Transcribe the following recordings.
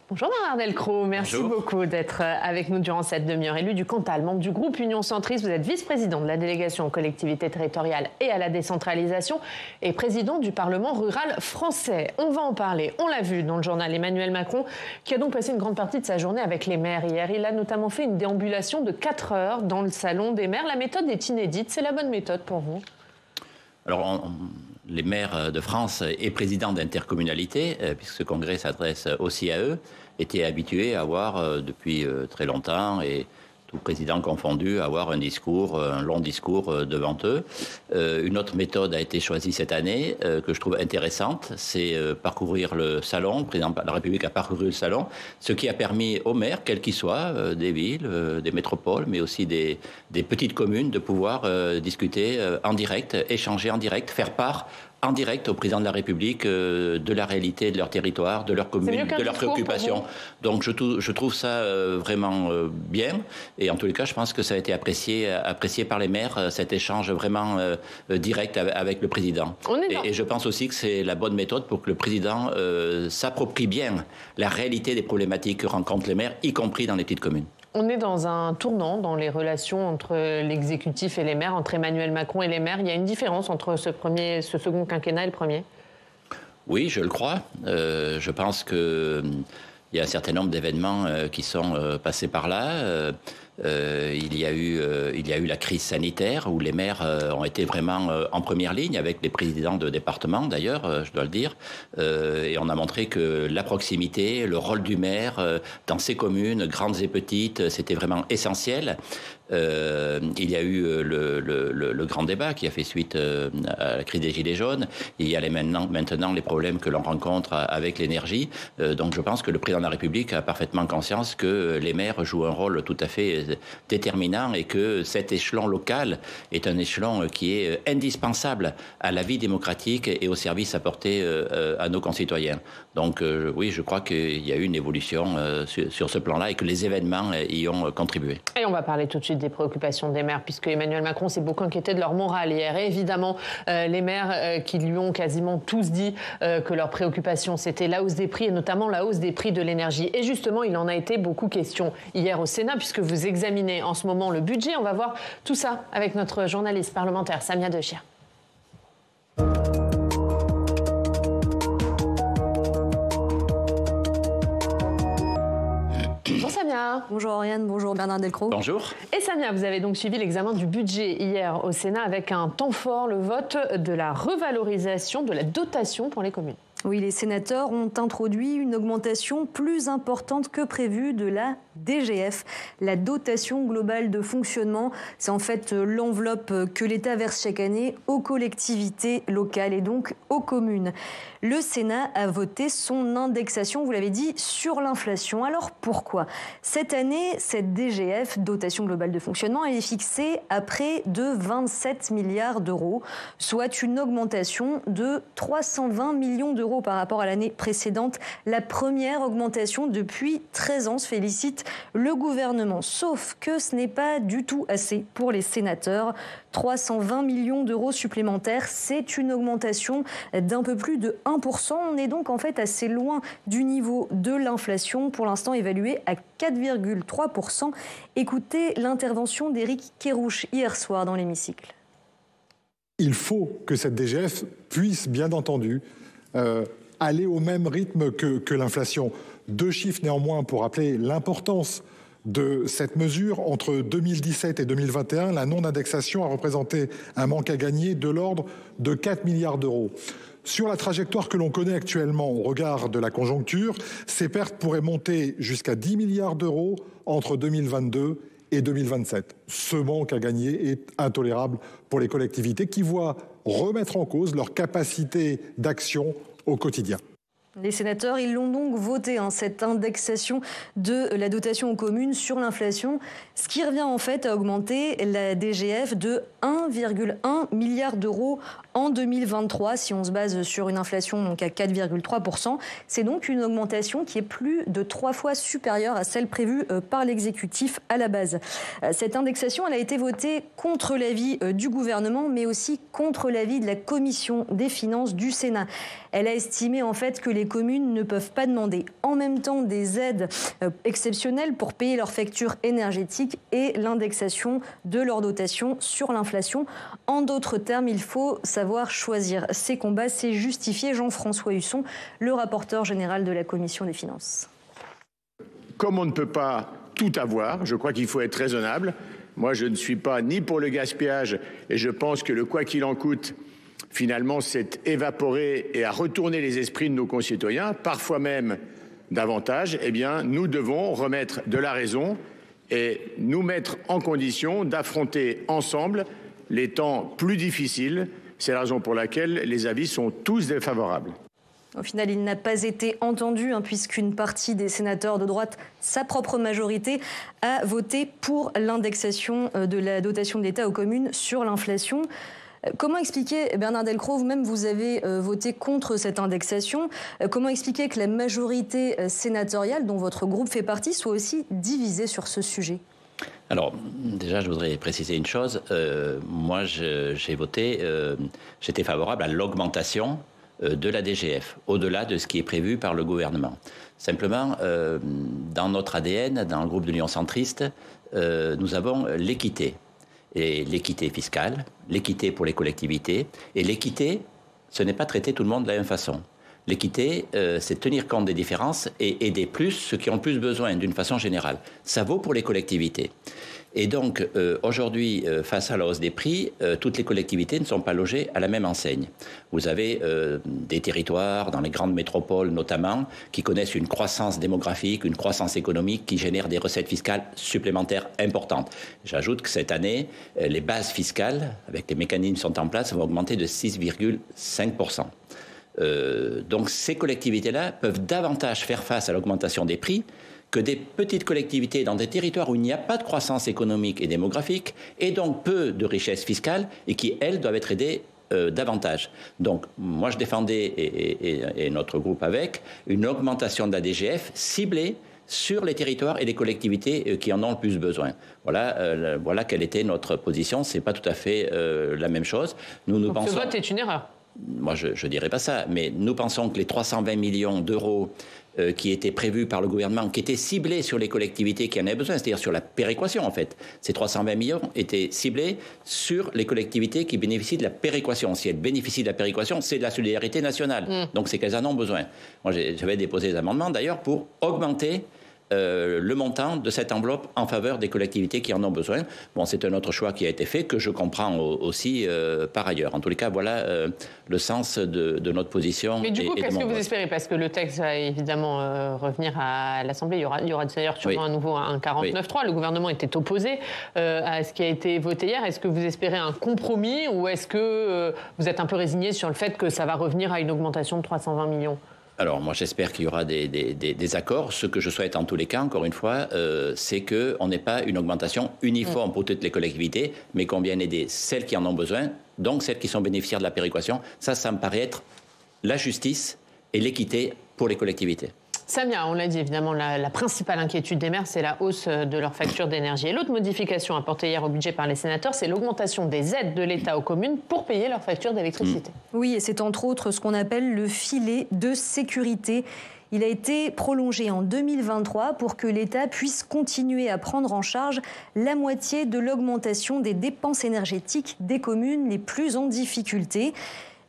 Bonjour Bernard Delcros, merci Bonjour. beaucoup d'être avec nous durant cette demi-heure. Élu du Cantal, membre du groupe Union Centriste, vous êtes vice-président de la délégation aux collectivités territoriales et à la décentralisation et président du Parlement rural français. On va en parler, on l'a vu dans le journal Emmanuel Macron, qui a donc passé une grande partie de sa journée avec les maires hier. Il a notamment fait une déambulation de 4 heures dans le salon des maires. La méthode est inédite, c'est la bonne méthode pour vous? Alors, les maires de France et présidents d'intercommunalités, puisque ce congrès s'adresse aussi à eux, étaient habitués à avoir depuis très longtemps, et tout président confondu, à avoir un long discours devant eux. Une autre méthode a été choisie cette année, que je trouve intéressante, c'est parcourir le salon. Le président de la République a parcouru le salon, ce qui a permis aux maires, quels qu'ils soient, des villes, des métropoles, mais aussi des petites communes, de pouvoir discuter en direct, échanger en direct, faire part en direct au président de la République de la réalité de leur territoire, de leur commune, de leurs préoccupations. Donc je trouve ça vraiment bien. Et en tous les cas, je pense que ça a été apprécié par les maires, cet échange vraiment direct avec le président. Et je pense aussi que c'est la bonne méthode pour que le président s'approprie bien la réalité des problématiques que rencontrent les maires, y compris dans les petites communes. On est dans un tournant dans les relations entre l'exécutif et les maires, entre Emmanuel Macron et les maires. Il y a une différence entre ce second quinquennat et le premier? Oui, je le crois. Je pense qu'il y a un certain nombre d'événements qui sont passés par là. Il y a eu la crise sanitaire où les maires ont été vraiment en première ligne, avec les présidents de département d'ailleurs, je dois le dire, et on a montré que la proximité, le rôle du maire dans ces communes, grandes et petites, c'était vraiment essentiel. Il y a eu le grand débat qui a fait suite à la crise des Gilets jaunes. Il y a maintenant les problèmes que l'on rencontre avec l'énergie. Donc je pense que le président de la République a parfaitement conscience que les maires jouent un rôle tout à fait déterminant et que cet échelon local est un échelon qui est indispensable à la vie démocratique et aux services apportés à nos concitoyens. Donc oui, je crois qu'il y a eu une évolution sur ce plan-là et que les événements y ont contribué. Et on va parler tout de suite des préoccupations des maires, puisque Emmanuel Macron s'est beaucoup inquiété de leur morale hier. Et évidemment, les maires qui lui ont quasiment tous dit que leur préoccupation, c'était la hausse des prix, et notamment la hausse des prix de l'énergie. Et justement, il en a été beaucoup question hier au Sénat, puisque vous examinez en ce moment le budget. On va voir tout ça avec notre journaliste parlementaire, Samia Dechia. Bonjour Samia. Bonjour Oriane, bonjour Bernard Delcros. Bonjour. Et Samia, vous avez donc suivi l'examen du budget hier au Sénat avec un temps fort, le vote de la revalorisation de la dotation pour les communes. Oui, les sénateurs ont introduit une augmentation plus importante que prévu de la DGF, la dotation globale de fonctionnement. C'est en fait l'enveloppe que l'État verse chaque année aux collectivités locales et donc aux communes. Le Sénat a voté son indexation, vous l'avez dit, sur l'inflation. Alors pourquoi? Cette année, cette DGF, dotation globale de fonctionnement, elle est fixée à près de 27 milliards d'euros, soit une augmentation de 320 millions d'euros par rapport à l'année précédente. La première augmentation depuis 13 ans, se félicite le gouvernement. Sauf que ce n'est pas du tout assez pour les sénateurs. 320 millions d'euros supplémentaires, c'est une augmentation d'un peu plus de 1%. On est donc en fait assez loin du niveau de l'inflation, pour l'instant évaluée à 4,3%. Écoutez l'intervention d'Éric Kerrouche hier soir dans l'hémicycle. Il faut que cette DGF puisse, bien entendu, aller au même rythme que l'inflation. 2 chiffres néanmoins pour rappeler l'importance de cette mesure. Entre 2017 et 2021, la non-indexation a représenté un manque à gagner de l'ordre de 4 milliards d'euros. Sur la trajectoire que l'on connaît actuellement au regard de la conjoncture, ces pertes pourraient monter jusqu'à 10 milliards d'euros entre 2022 et 2027. Ce manque à gagner est intolérable pour les collectivités qui voient remettre en cause leur capacité d'action au quotidien. Les sénateurs, ils l'ont donc voté, cette indexation de la dotation aux communes sur l'inflation, ce qui revient en fait à augmenter la DGF de 1,1 milliard d'euros en 2023, si on se base sur une inflation donc à 4,3%. C'est donc une augmentation qui est plus de 3 fois supérieure à celle prévue par l'exécutif à la base. Cette indexation, elle a été votée contre l'avis du gouvernement, mais aussi contre l'avis de la Commission des finances du Sénat. Elle a estimé en fait que les les communes ne peuvent pas demander en même temps des aides exceptionnelles pour payer leurs factures énergétiques et l'indexation de leur dotation sur l'inflation. En d'autres termes, il faut savoir choisir ses combats, c'est justifié. Jean-François Husson, le rapporteur général de la Commission des finances. Comme on ne peut pas tout avoir, je crois qu'il faut être raisonnable. Moi, je ne suis pas ni pour le gaspillage et je pense que le quoi qu'il en coûte, finalement, s'est évaporé et a retourné les esprits de nos concitoyens, parfois même davantage. Eh bien, nous devons remettre de la raison et nous mettre en condition d'affronter ensemble les temps plus difficiles. C'est la raison pour laquelle les avis sont tous défavorables. Au final, il n'a pas été entendu puisqu'une partie des sénateurs de droite, sa propre majorité, a voté pour l'indexation de la dotation de l'État aux communes sur l'inflation. Comment expliquer, Bernard Delcros, vous-même vous avez voté contre cette indexation, comment expliquer que la majorité sénatoriale dont votre groupe fait partie soit aussi divisée sur ce sujet ? Alors, déjà, je voudrais préciser une chose. Moi, j'ai voté, j'étais favorable à l'augmentation de la DGF, au-delà de ce qui est prévu par le gouvernement. Simplement, dans notre ADN, dans le groupe de l'Union centriste, nous avons l'équité. Et l'équité fiscale, l'équité pour les collectivités. Et l'équité, ce n'est pas traiter tout le monde de la même façon. L'équité, c'est tenir compte des différences et aider plus ceux qui ont plus besoin d'une façon générale. Ça vaut pour les collectivités. Et donc, aujourd'hui, face à la hausse des prix, toutes les collectivités ne sont pas logées à la même enseigne. Vous avez des territoires, dans les grandes métropoles notamment, qui connaissent une croissance démographique, une croissance économique qui génère des recettes fiscales supplémentaires importantes. J'ajoute que cette année, les bases fiscales, avec les mécanismes qui sont en place, vont augmenter de 6,5%. Donc ces collectivités-là peuvent davantage faire face à l'augmentation des prix que des petites collectivités dans des territoires où il n'y a pas de croissance économique et démographique et donc peu de richesse fiscale et qui, elles, doivent être aidées davantage. Donc moi je défendais, et notre groupe avec, une augmentation de la DGF ciblée sur les territoires et les collectivités qui en ont le plus besoin. Voilà quelle était notre position. C'est pas tout à fait la même chose. Nous pensons... Ce vote est une erreur. Moi, je ne dirais pas ça, mais nous pensons que les 320 millions d'euros qui étaient prévus par le gouvernement, qui étaient ciblés sur les collectivités qui en avaient besoin, c'est-à-dire sur la péréquation en fait. Ces 320 millions étaient ciblés sur les collectivités qui bénéficient de la péréquation. Si elles bénéficient de la péréquation, c'est de la solidarité nationale. Donc c'est qu'elles en ont besoin. Moi, j'avais déposé des amendements d'ailleurs pour augmenter le montant de cette enveloppe en faveur des collectivités qui en ont besoin. Bon, c'est un autre choix qui a été fait, que je comprends aussi par ailleurs. En tous les cas, voilà le sens de notre position. Mais du coup, qu'est-ce que vous espérez? Parce que le texte va évidemment revenir à l'Assemblée. Il y aura d'ailleurs sûrement à nouveau un 49.3. Oui. Le gouvernement était opposé à ce qui a été voté hier. Est-ce que vous espérez un compromis ou est-ce que vous êtes un peu résigné sur le fait que ça va revenir à une augmentation de 320 millions? Alors, moi, j'espère qu'il y aura des accords. Ce que je souhaite en tous les cas, encore une fois, c'est qu'on n'ait pas une augmentation uniforme pour toutes les collectivités, mais qu'on vienne aider celles qui en ont besoin, donc celles qui sont bénéficiaires de la péréquation. Ça me paraît être la justice et l'équité pour les collectivités. Samia, on l'a dit, évidemment, la principale inquiétude des maires, c'est la hausse de leur facture d'énergie. Et l'autre modification apportée hier au budget par les sénateurs, c'est l'augmentation des aides de l'État aux communes pour payer leur facture d'électricité. Oui, et c'est entre autres ce qu'on appelle le filet de sécurité. Il a été prolongé en 2023 pour que l'État puisse continuer à prendre en charge la moitié de l'augmentation des dépenses énergétiques des communes les plus en difficulté.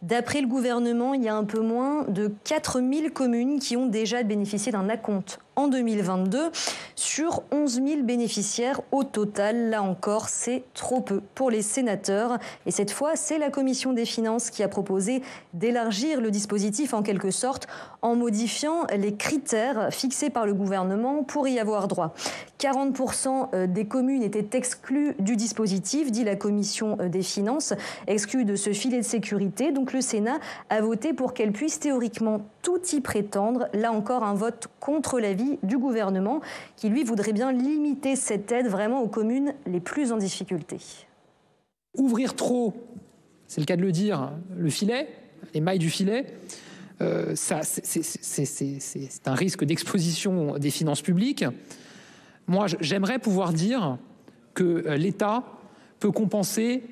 D'après le gouvernement, il y a un peu moins de 4000 communes qui ont déjà bénéficié d'un acompte en 2022 sur 11 000 bénéficiaires au total. Là encore, c'est trop peu pour les sénateurs. Et cette fois, c'est la Commission des finances qui a proposé d'élargir le dispositif en quelque sorte en modifiant les critères fixés par le gouvernement pour y avoir droit. 40% des communes étaient exclues du dispositif, dit la Commission des finances, exclues de ce filet de sécurité. Donc le Sénat a voté pour qu'elles puissent théoriquement tout y prétendre. Là encore, un vote contre l'avis du gouvernement qui, lui, voudrait bien limiter cette aide vraiment aux communes les plus en difficulté. Ouvrir trop, c'est le cas de le dire, le filet, les mailles du filet, ça, c'est un risque d'exposition des finances publiques. Moi, j'aimerais pouvoir dire que l'État peut compenser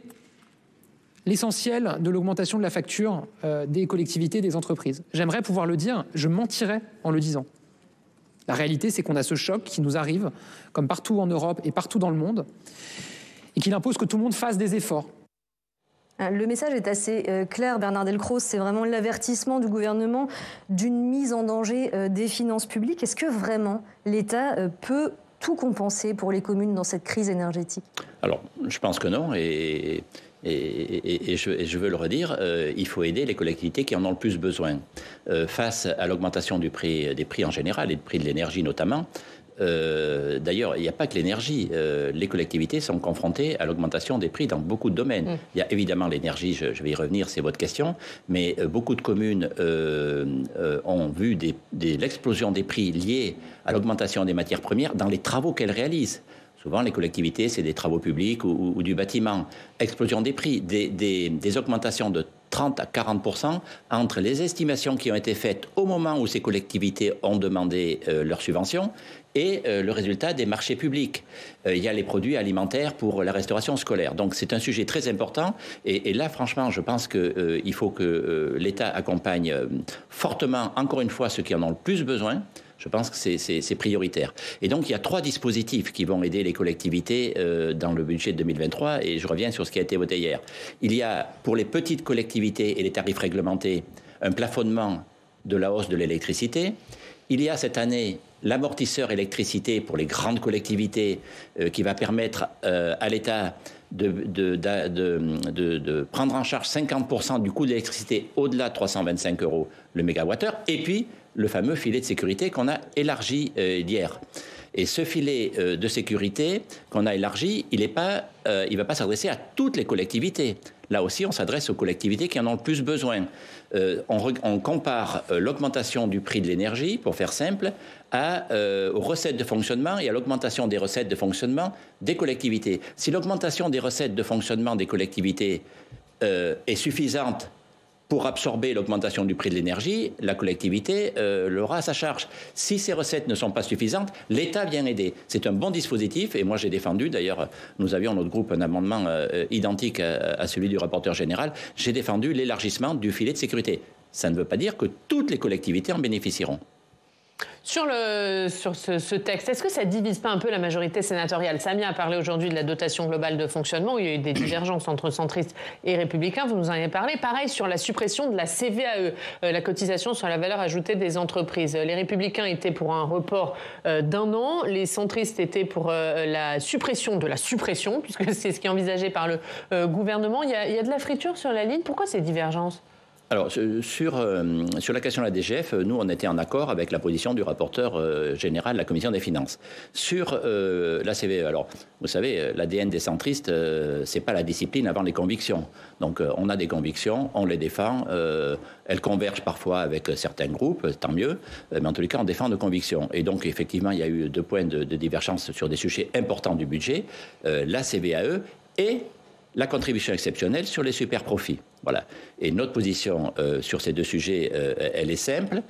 l'essentiel de l'augmentation de la facture des collectivités, des entreprises. J'aimerais pouvoir le dire, je mentirais en le disant. La réalité, c'est qu'on a ce choc qui nous arrive, comme partout en Europe et partout dans le monde, et qu'il impose que tout le monde fasse des efforts. Le message est assez clair, Bernard Delcros, c'est vraiment l'avertissement du gouvernement d'une mise en danger des finances publiques. Est-ce que vraiment l'État peut tout compenser pour les communes dans cette crise énergétique? Alors, je pense que non, et je veux le redire, il faut aider les collectivités qui en ont le plus besoin. Face à l'augmentation des prix en général et du prix de l'énergie notamment, d'ailleurs, il n'y a pas que l'énergie. Les collectivités sont confrontées à l'augmentation des prix dans beaucoup de domaines. Il y a évidemment l'énergie, je vais y revenir, c'est votre question, mais beaucoup de communes ont vu l'explosion des prix liés à l'augmentation des matières premières dans les travaux qu'elles réalisent. Souvent, les collectivités, c'est des travaux publics ou du bâtiment. Explosion des prix, des augmentations de 30 à 40% entre les estimations qui ont été faites au moment où ces collectivités ont demandé leurs subventions et le résultat des marchés publics. Il y a les produits alimentaires pour la restauration scolaire. Donc c'est un sujet très important. Et là, franchement, je pense qu'il faut que l'État accompagne fortement, encore une fois, ceux qui en ont le plus besoin. Je pense que c'est prioritaire. Et donc, il y a 3 dispositifs qui vont aider les collectivités dans le budget de 2023. Et je reviens sur ce qui a été voté hier. Il y a, pour les petites collectivités et les tarifs réglementés, un plafonnement de la hausse de l'électricité. Il y a cette année l'amortisseur électricité pour les grandes collectivités qui va permettre à l'État de prendre en charge 50% du coût de l'électricité au-delà de 325 € le mégawattheure. Et puis, le fameux filet de sécurité qu'on a élargi hier. Et ce filet de sécurité qu'on a élargi, il ne va pas s'adresser à toutes les collectivités. Là aussi, on s'adresse aux collectivités qui en ont le plus besoin. On compare l'augmentation du prix de l'énergie, pour faire simple, aux recettes de fonctionnement et à l'augmentation des recettes de fonctionnement des collectivités. Si l'augmentation des recettes de fonctionnement des collectivités est suffisante pour absorber l'augmentation du prix de l'énergie, la collectivité l'aura à sa charge. Si ces recettes ne sont pas suffisantes, l'État vient aider. C'est un bon dispositif et moi j'ai défendu, d'ailleurs nous avions notre groupe un amendement identique à celui du rapporteur général, j'ai défendu l'élargissement du filet de sécurité. Ça ne veut pas dire que toutes les collectivités en bénéficieront. Sur ce texte, est-ce que ça ne divise pas un peu la majorité sénatoriale? Samia a parlé aujourd'hui de la dotation globale de fonctionnement, où il y a eu des divergences entre centristes et républicains, vous nous en avez parlé. Pareil sur la suppression de la CVAE, la cotisation sur la valeur ajoutée des entreprises. Les républicains étaient pour un report d'1 an, les centristes étaient pour la suppression de la suppression, puisque c'est ce qui est envisagé par le gouvernement. Il y a de la friture sur la ligne. Pourquoi ces divergences? Alors, sur la question de la DGF, nous, on était en accord avec la position du rapporteur général de la Commission des finances. Sur la CVAE, alors, vous savez, l'ADN des centristes, c'est pas la discipline avant les convictions. Donc, on a des convictions, on les défend, elles convergent parfois avec certains groupes, tant mieux, mais en tous les cas, on défend nos convictions. Et donc, effectivement, il y a eu 2 points de divergence sur des sujets importants du budget, la CVAE et la contribution exceptionnelle sur les super-profits. Voilà. Et notre position sur ces 2 sujets, elle est simple.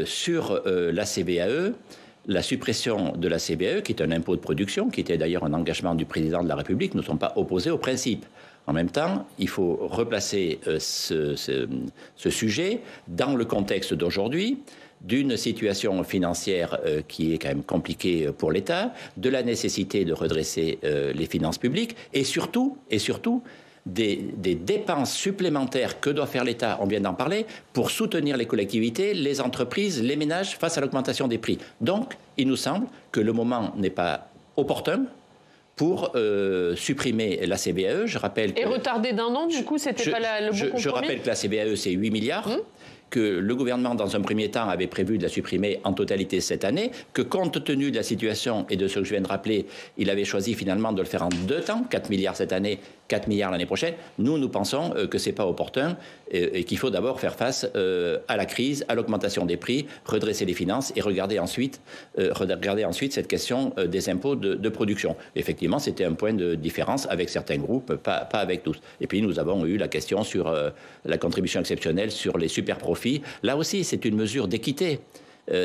Sur la CVAE, la suppression de la CVAE, qui est un impôt de production, qui était d'ailleurs un engagement du président de la République, nous ne sommes pas opposés au principe. En même temps, il faut replacer ce sujet dans le contexte d'aujourd'hui, d'une situation financière qui est quand même compliquée pour l'État, de la nécessité de redresser les finances publiques et surtout des dépenses supplémentaires que doit faire l'État, on vient d'en parler, pour soutenir les collectivités, les entreprises, les ménages face à l'augmentation des prix. Donc, il nous semble que le moment n'est pas opportun pour supprimer la CVAE. Je rappelle et retarder d'1 an, du coup, c'était pas le bon compromis. Je rappelle que la CVAE, c'est 8 milliards. Que le gouvernement, dans un premier temps, avait prévu de la supprimer en totalité cette année, que compte tenu de la situation et de ce que je viens de rappeler, il avait choisi finalement de le faire en 2 temps, 4 milliards cette année, 4 milliards l'année prochaine. Nous pensons que ce n'est pas opportun et qu'il faut d'abord faire face à la crise, à l'augmentation des prix, redresser les finances et regarder ensuite cette question des impôts de production. Effectivement, c'était un point de différence avec certains groupes, pas avec tous. Et puis, nous avons eu la question sur la contribution exceptionnelle sur les super-profits. Là aussi, c'est une mesure d'équité.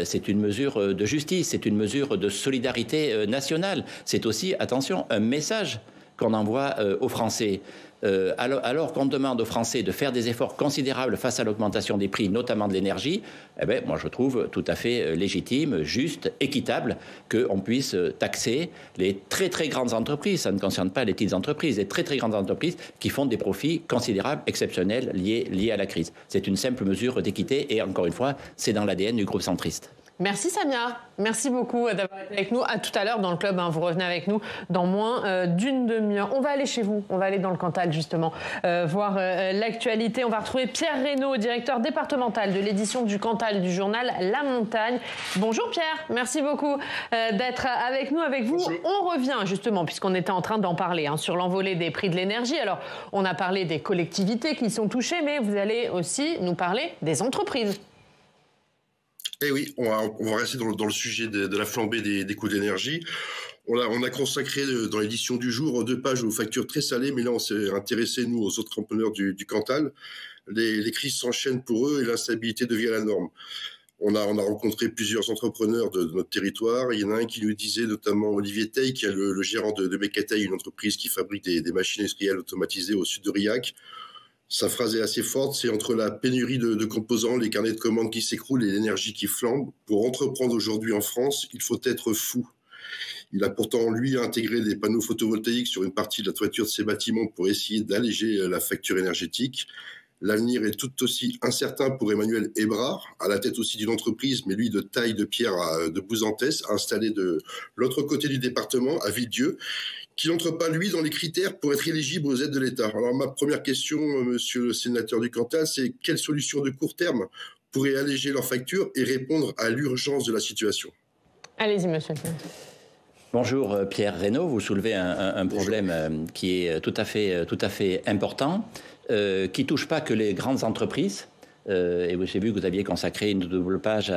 C'est une mesure de justice, c'est une mesure de solidarité nationale. C'est aussi, attention, un message qu'on envoie aux Français. Alors qu'on demande aux Français de faire des efforts considérables face à l'augmentation des prix, notamment de l'énergie, eh bien, moi je trouve tout à fait légitime, juste, équitable qu'on puisse taxer les très très grandes entreprises. Ça ne concerne pas les petites entreprises, les très très grandes entreprises qui font des profits considérables, exceptionnels, liés à la crise. C'est une simple mesure d'équité et encore une fois, c'est dans l'ADN du groupe centriste. Merci Samia, merci beaucoup d'avoir été avec nous. À tout à l'heure dans le club, vous revenez avec nous dans moins d'une demi-heure. On va aller chez vous, on va aller dans le Cantal justement, voir l'actualité. On va retrouver Pierre Reynaud, directeur départemental de l'édition du Cantal du journal La Montagne. Bonjour Pierre, merci beaucoup d'être avec nous, avec vous. Bonjour. On revient justement, puisqu'on était en train d'en parler, sur l'envolée des prix de l'énergie. Alors, on a parlé des collectivités qui sont touchées, mais vous allez aussi nous parler des entreprises. Eh oui, on va rester dans le sujet de la flambée des coûts d'énergie. On a consacré dans l'édition du jour 2 pages aux factures très salées, mais là on s'est intéressé, nous, aux entrepreneurs du Cantal. Les crises s'enchaînent pour eux et l'instabilité devient la norme. On a rencontré plusieurs entrepreneurs de notre territoire. Il y en a un qui nous disait, notamment Olivier Tay, qui est le gérant de Mecatay, une entreprise qui fabrique des machines industrielles automatisées au sud de Riac. Sa phrase est assez forte, c'est entre la pénurie de composants, les carnets de commandes qui s'écroulent et l'énergie qui flambe. Pour entreprendre aujourd'hui en France, il faut être fou. Il a pourtant, lui, intégré des panneaux photovoltaïques sur une partie de la toiture de ses bâtiments pour essayer d'alléger la facture énergétique. L'avenir est tout aussi incertain pour Emmanuel Hébrard, à la tête aussi d'une entreprise, mais lui de taille de pierre de Bouzantès, installé de l'autre côté du département, à Villedieu, qui n'entre pas, lui, dans les critères pour être éligible aux aides de l'État. Alors, ma première question, monsieur le sénateur du Cantal, c'est quelles solutions de court terme pourraient alléger leurs factures et répondre à l'urgence de la situation? Allez-y, monsieur. Bonjour Pierre Reynaud, vous soulevez un problème qui est tout à fait important, qui ne touche pas que les grandes entreprises. Et j'ai vu que vous aviez consacré une double page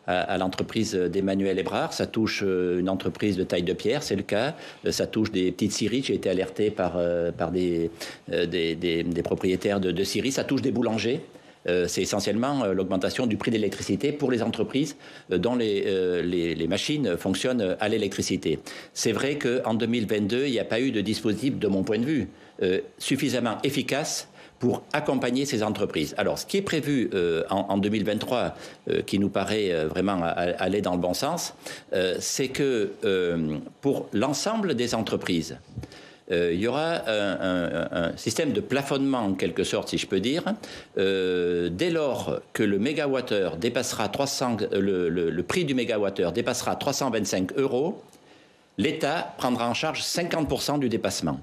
à l'entreprise d'Emmanuel Hébrard. Ça touche une entreprise de taille de pierre, c'est le cas. Ça touche des petites scieries. J'ai été alerté par des propriétaires de scieries. Ça touche des boulangers. C'est essentiellement l'augmentation du prix de l'électricité pour les entreprises dont les machines fonctionnent à l'électricité. C'est vrai qu'en 2022, il n'y a pas eu de dispositif, de mon point de vue, suffisamment efficace pour accompagner ces entreprises. Alors, ce qui est prévu en 2023, qui nous paraît vraiment aller dans le bon sens, c'est que pour l'ensemble des entreprises, il y aura un système de plafonnement, en quelque sorte, si je peux dire, dès lors que le mégawattheure dépassera le prix du mégawattheure dépassera 325 €, l'État prendra en charge 50% du dépassement.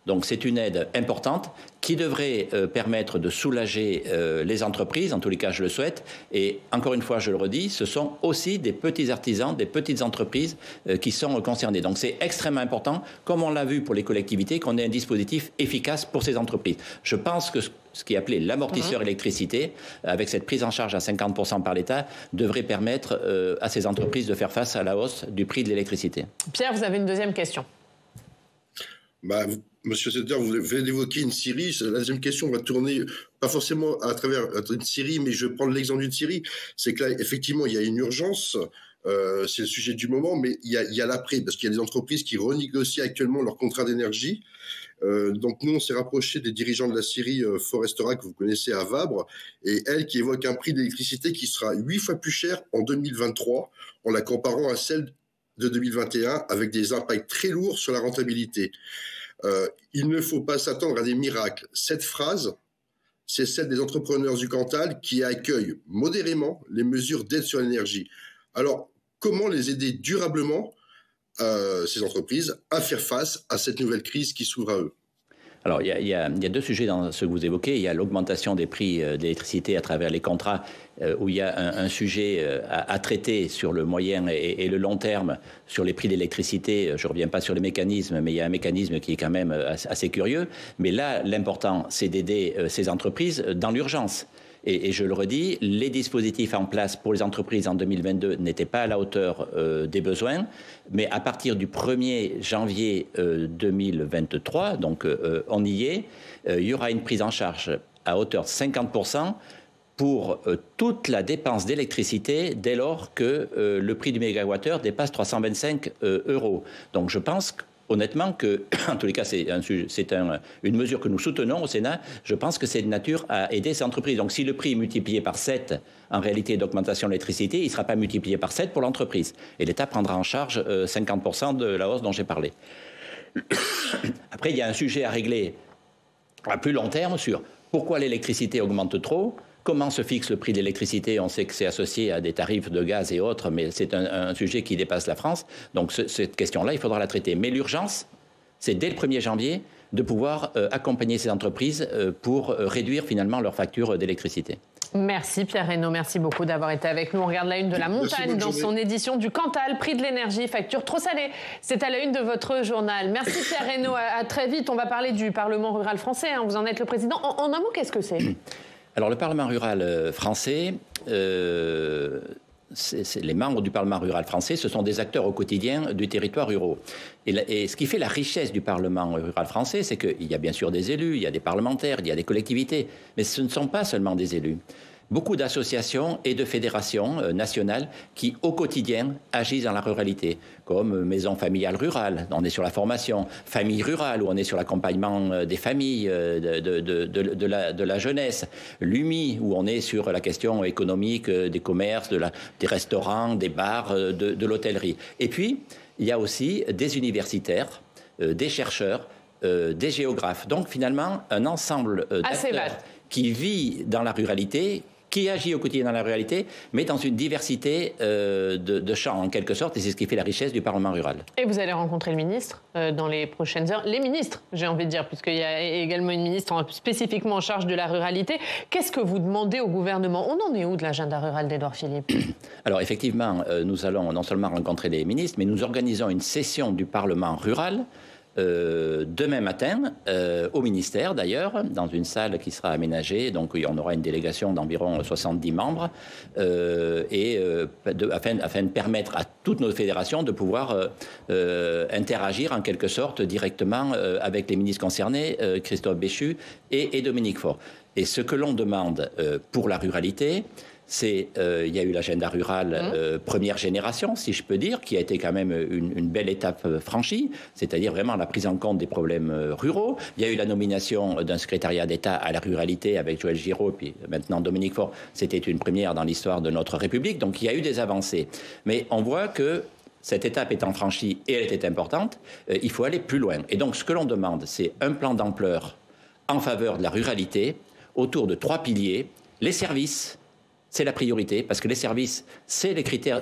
Donc c'est une aide importante qui devrait permettre de soulager les entreprises, en tous les cas je le souhaite, et encore une fois je le redis, ce sont aussi des petits artisans, des petites entreprises qui sont concernés. Donc c'est extrêmement important, comme on l'a vu pour les collectivités, qu'on ait un dispositif efficace pour ces entreprises. Je pense que ce qui est appelé l'amortisseur électricité, avec cette prise en charge à 50% par l'État, devrait permettre à ces entreprises de faire face à la hausse du prix de l'électricité. Pierre, vous avez une deuxième question. Monsieur le sénateur, vous venez d'évoquer une scierie. La deuxième question va tourner, pas forcément à travers une scierie, mais je vais prendre l'exemple d'une scierie. C'est que là, effectivement, il y a une urgence. C'est le sujet du moment, mais il y a l'après, parce qu'il y a des entreprises qui renégocient actuellement leur contrat d'énergie. Donc nous, on s'est rapproché des dirigeants de la scierie Forestera, que vous connaissez à Vabre, et elle qui évoque un prix d'électricité qui sera 8 fois plus cher en 2023, en la comparant à celle de 2021, avec des impacts très lourds sur la rentabilité. Il ne faut pas s'attendre à des miracles. Cette phrase, c'est celle des entrepreneurs du Cantal qui accueillent modérément les mesures d'aide sur l'énergie. Alors, comment les aider durablement, ces entreprises, à faire face à cette nouvelle crise qui s'ouvre à eux? Alors, il y a deux sujets dans ce que vous évoquez. Il y a l'augmentation des prix d'électricité à travers les contrats, où il y a un sujet à traiter sur le moyen et le long terme sur les prix d'électricité. Je ne reviens pas sur le mécanisme, mais il y a un mécanisme qui est quand même assez curieux. Mais là, l'important, c'est d'aider ces entreprises dans l'urgence. Et je le redis, les dispositifs en place pour les entreprises en 2022 n'étaient pas à la hauteur des besoins, mais à partir du 1er janvier 2023, donc on y est, il y aura une prise en charge à hauteur de 50% pour toute la dépense d'électricité dès lors que le prix du mégawattheure dépasse 325 €. Donc je pense honnêtement que, en tous les cas, c'est une mesure que nous soutenons au Sénat. Je pense que c'est de nature à aider ces entreprises. Donc si le prix est multiplié par 7, en réalité, d'augmentation de l'électricité, il ne sera pas multiplié par 7 pour l'entreprise. Et l'État prendra en charge 50% de la hausse dont j'ai parlé. Après, il y a un sujet à régler à plus long terme sur pourquoi l'électricité augmente trop. Comment se fixe le prix de l'électricité? On sait que c'est associé à des tarifs de gaz et autres, mais c'est un sujet qui dépasse la France. Donc cette question-là, il faudra la traiter. Mais l'urgence, c'est dès le 1er janvier de pouvoir accompagner ces entreprises pour réduire finalement leur facture d'électricité. Merci Pierre Reynaud, merci beaucoup d'avoir été avec nous. On regarde la une de La Montagne dans son édition du Cantal, prix de l'énergie, facture trop salée. C'est à la une de votre journal. Merci Pierre Reynaud, à très vite. On va parler du Parlement rural français, hein. Vous en êtes le président. En un mot, qu'est-ce que c'est? Alors le Parlement rural français, les membres du Parlement rural français, ce sont des acteurs au quotidien du territoire rural. Et ce qui fait la richesse du Parlement rural français, c'est qu'il y a bien sûr des élus, il y a des parlementaires, il y a des collectivités, mais ce ne sont pas seulement des élus. Beaucoup d'associations et de fédérations nationales qui, au quotidien, agissent dans la ruralité, comme Maison familiale rurale, on est sur la formation, Famille rurale, où on est sur l'accompagnement des familles, de la jeunesse, l'UMI, où on est sur la question économique des commerces, des restaurants, des bars, de l'hôtellerie. Et puis, il y a aussi des universitaires, des chercheurs, des géographes. Donc, finalement, un ensemble d'acteurs qui vit dans la ruralité, qui agit au quotidien dans la ruralité, mais dans une diversité de champs, en quelque sorte, et c'est ce qui fait la richesse du Parlement rural. Et vous allez rencontrer le ministre dans les prochaines heures. Les ministres, j'ai envie de dire, puisqu'il y a également une ministre spécifiquement en charge de la ruralité. Qu'est-ce que vous demandez au gouvernement? On en est où de l'agenda rural d'Édouard Philippe? Alors, effectivement, nous allons non seulement rencontrer les ministres, mais nous organisons une session du Parlement rural demain matin, au ministère d'ailleurs, dans une salle qui sera aménagée. Donc on aura une délégation d'environ 70 membres afin de permettre à toutes nos fédérations de pouvoir interagir en quelque sorte directement avec les ministres concernés, Christophe Béchu et Dominique Faure. Et ce que l'on demande pour la ruralité, il y a eu l'agenda rural première génération, si je peux dire, qui a été quand même une belle étape franchie, c'est-à-dire vraiment la prise en compte des problèmes ruraux. Il y a eu la nomination d'un secrétariat d'État à la ruralité avec Joël Giraud, puis maintenant Dominique Faure. C'était une première dans l'histoire de notre République, donc il y a eu des avancées. Mais on voit que cette étape étant franchie, et elle était importante, il faut aller plus loin. Et donc ce que l'on demande, c'est un plan d'ampleur en faveur de la ruralité, autour de 3 piliers, les services. C'est la priorité, parce que les services, c'est le critère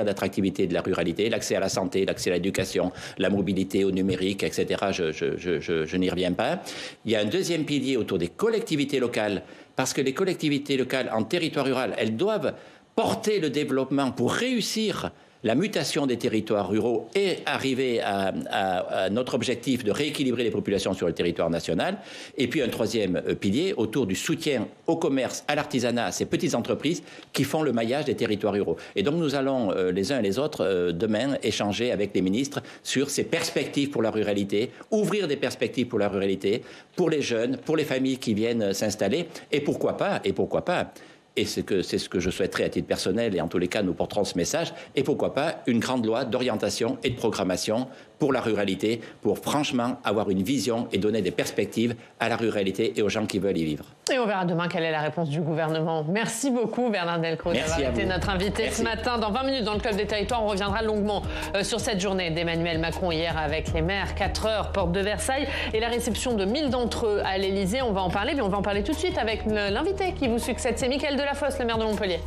d'attractivité de la ruralité, l'accès à la santé, l'accès à l'éducation, la mobilité au numérique, etc. Je n'y reviens pas. Il y a un deuxième pilier autour des collectivités locales, parce que les collectivités locales en territoire rural, elles doivent porter le développement pour réussir la mutation des territoires ruraux et arriver à notre objectif de rééquilibrer les populations sur le territoire national. Et puis un troisième pilier autour du soutien au commerce, à l'artisanat, à ces petites entreprises qui font le maillage des territoires ruraux. Et donc nous allons les uns et les autres demain échanger avec les ministres sur ces perspectives pour la ruralité, ouvrir des perspectives pour la ruralité, pour les jeunes, pour les familles qui viennent s'installer, et pourquoi pas, et c'est ce que je souhaiterais à titre personnel, et en tous les cas, nous porterons ce message. Et pourquoi pas une grande loi d'orientation et de programmation pour la ruralité, pour franchement avoir une vision et donner des perspectives à la ruralité et aux gens qui veulent y vivre. Et on verra demain quelle est la réponse du gouvernement. Merci beaucoup Bernard Delcros d'avoir été notre invité ce matin. Dans 20 minutes, dans le Club des Territoires, on reviendra longuement sur cette journée d'Emmanuel Macron hier avec les maires. 4 heures, porte de Versailles, et la réception de 1000 d'entre eux à l'Élysée. On va en parler, mais on va en parler tout de suite avec l'invité qui vous succède. C'est Mickaël Delafosse, le maire de Montpellier.